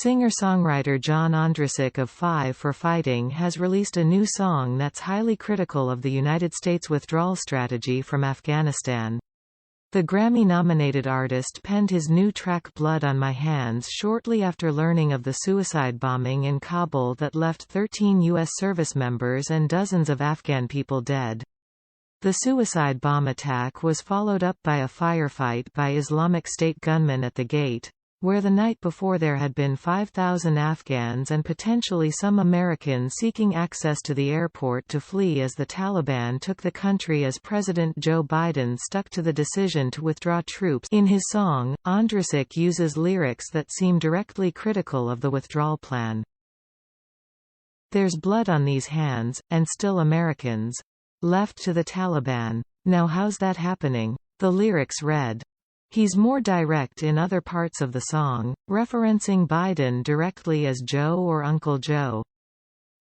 Singer-songwriter John Ondrasik of Five for Fighting has released a new song that's highly critical of the United States withdrawal strategy from Afghanistan. The Grammy-nominated artist penned his new track Blood on My Hands shortly after learning of the suicide bombing in Kabul that left 13 U.S. service members and dozens of Afghan people dead. The suicide bomb attack was followed up by a firefight by Islamic State gunmen at the gate, where the night before there had been 5,000 Afghans and potentially some Americans seeking access to the airport to flee as the Taliban took the country as President Joe Biden stuck to the decision to withdraw troops. In his song, Ondrasik uses lyrics that seem directly critical of the withdrawal plan. There's blood on these hands, and still Americans left to the Taliban. Now how's that happening? The lyrics read. He's more direct in other parts of the song, referencing Biden directly as Joe or Uncle Joe.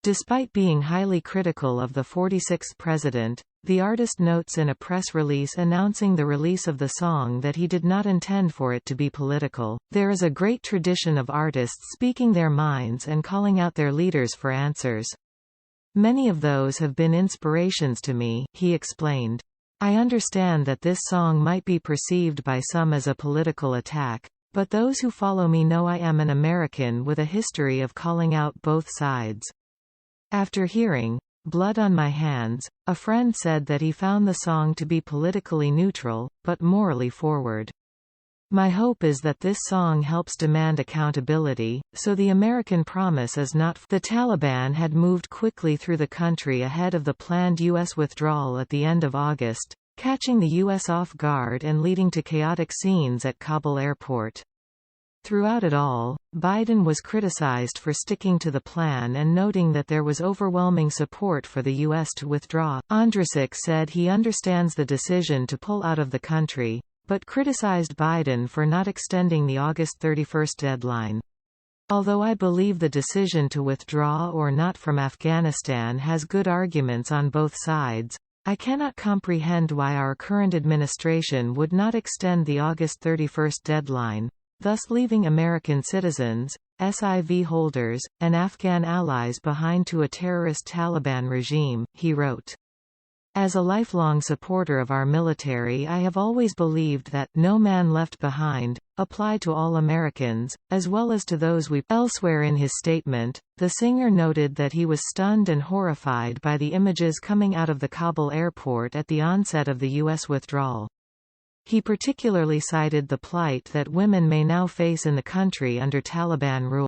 Despite being highly critical of the 46th president, the artist notes in a press release announcing the release of the song that he did not intend for it to be political. There is a great tradition of artists speaking their minds and calling out their leaders for answers. Many of those have been inspirations to me, he explained. I understand that this song might be perceived by some as a political attack, but those who follow me know I am an American with a history of calling out both sides. After hearing Blood on My Hands, a friend said that he found the song to be politically neutral, but morally forward. My hope is that this song helps demand accountability, so the American promise is not. The Taliban had moved quickly through the country ahead of the planned U.S. withdrawal at the end of August, catching the U.S. off guard and leading to chaotic scenes at Kabul airport. Throughout it all, Biden was criticized for sticking to the plan and noting that there was overwhelming support for the U.S. to withdraw. Ondrasik said he understands the decision to pull out of the country, but criticized Biden for not extending the August 31 deadline. Although I believe the decision to withdraw or not from Afghanistan has good arguments on both sides, I cannot comprehend why our current administration would not extend the August 31 deadline, thus leaving American citizens, SIV holders, and Afghan allies behind to a terrorist Taliban regime, he wrote. As a lifelong supporter of our military, I have always believed that "no man left behind" applied to all Americans, as well as to those we. Elsewhere in his statement, the singer noted that he was stunned and horrified by the images coming out of the Kabul airport at the onset of the U.S. withdrawal. He particularly cited the plight that women may now face in the country under Taliban rule.